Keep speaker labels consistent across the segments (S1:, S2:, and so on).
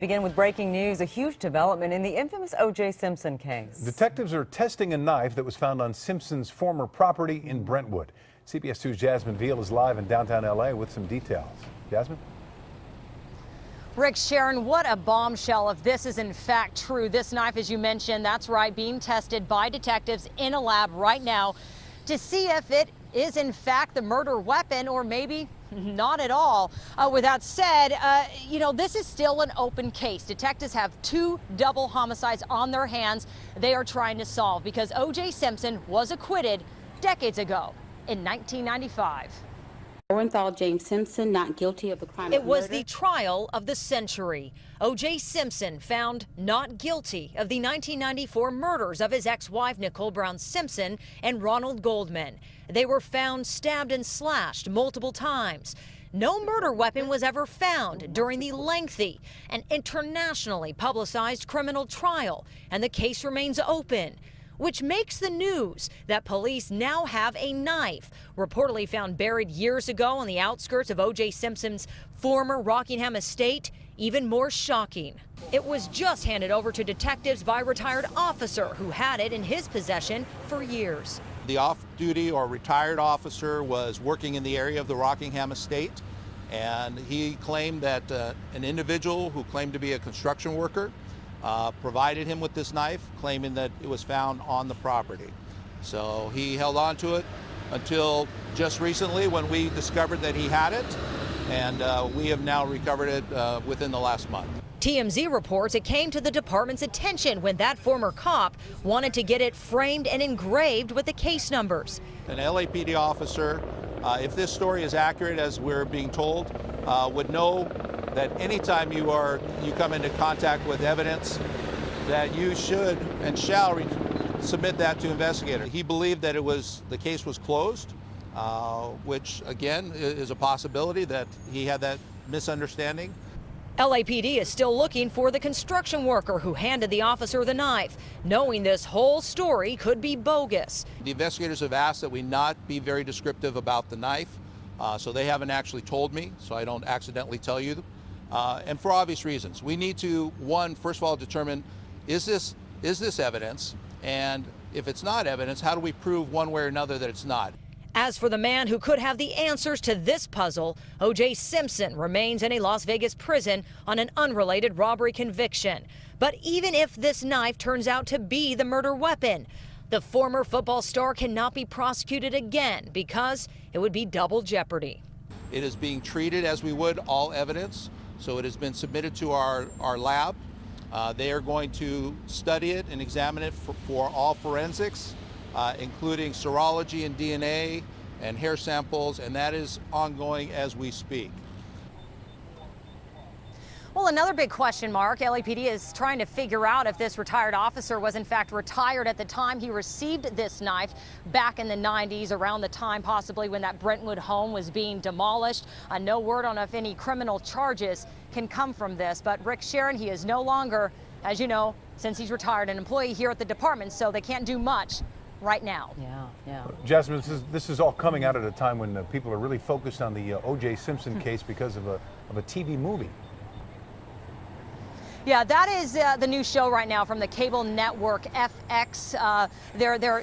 S1: Begin with breaking news, a huge development in the infamous O.J. Simpson case.
S2: Detectives are testing a knife that was found on Simpson's former property in Brentwood. CBS 2's Jasmine Viel is live in downtown L.A. with some details. Jasmine?
S3: Rick, Sharon, what a bombshell if this is in fact true. This knife, as you mentioned, that's right, being tested by detectives in a lab right now to see if it is in fact the murder weapon or maybe not at all. With that said, this is still an open case. Detectives have two double homicides on their hands they are trying to solve because O.J. Simpson was acquitted decades ago in 1995.
S4: Orenthal James Simpson not guilty of the crime of murder.
S3: It was the trial of the century. O.J. Simpson found not guilty of the 1994 murders of his ex-wife Nicole Brown Simpson and Ronald Goldman. They were found stabbed and slashed multiple times. No murder weapon was ever found during the lengthy and internationally publicized criminal trial, and the case remains open. Which makes the news that police now have a knife, reportedly found buried years ago on the outskirts of O.J. Simpson's former Rockingham estate, even more shocking. It was just handed over to detectives by a retired officer who had it in his possession for years.
S5: The off-duty or retired officer was working in the area of the Rockingham estate, and he claimed that an individual who claimed to be a construction worker provided him with this knife, claiming that it was found on the property. So he held on to it until just recently when we discovered that he had it, and we have now recovered it within the last month.
S3: TMZ reports it came to the department's attention when that former cop wanted to get it framed and engraved with the case numbers.
S5: An LAPD officer, if this story is accurate as we're being told, would know that anytime you come into contact with evidence, that you should and shall submit that to investigators. He believed that the case was closed, which again is a possibility that he had that misunderstanding.
S3: LAPD is still looking for the construction worker who handed the officer the knife, knowing this whole story could be bogus.
S5: The investigators have asked that we not be very descriptive about the knife, so they haven't actually told me, so I don't accidentally tell you. And for obvious reasons. We need to, first of all, determine, is this evidence? And if it's not evidence, how do we prove one way or another that it's not?
S3: As for the man who could have the answers to this puzzle, O.J. Simpson remains in a Las Vegas prison on an unrelated robbery conviction. But even if this knife turns out to be the murder weapon, the former football star cannot be prosecuted again because it would be double jeopardy.
S5: It is being treated as we would all evidence. So it has been submitted to our lab. They are going to study it and examine it for all forensics, including serology and DNA and hair samples, and that is ongoing as we speak.
S3: Well, another big question mark, LAPD is trying to figure out if this retired officer was in fact retired at the time he received this knife back in the 90s, around the time possibly when that Brentwood home was being demolished. No word on if any criminal charges can come from this. But Rick, Sharon, he is no longer, as you know, since he's retired, an employee here at the department, so they can't do much right now.
S1: Yeah.
S2: Jasmine, this is all coming out at a time when people are really focused on the O.J. Simpson case because of a TV movie.
S3: Yeah, that is the new show right now from the cable network FX.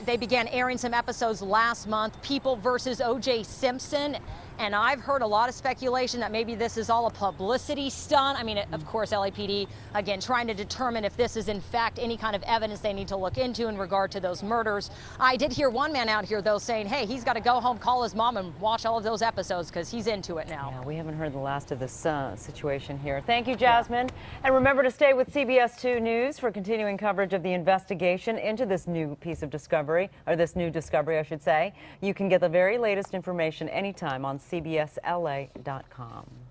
S3: They began airing some episodes last month, People versus O.J. Simpson. And I've heard a lot of speculation that maybe this is all a publicity stunt. I mean, of course, LAPD, again, trying to determine if this is in fact any kind of evidence they need to look into in regard to those murders. I did hear one man out here, though, saying, hey, he's got to go home, call his mom, and watch all of those episodes because he's into it now.
S1: Yeah, we haven't heard the last of this situation here. Thank you, Jasmine. And remember to stay with CBS 2 News for continuing coverage of the investigation into this new piece of discovery, or this new discovery, I should say. You can get the very latest information anytime on CBSLA.com.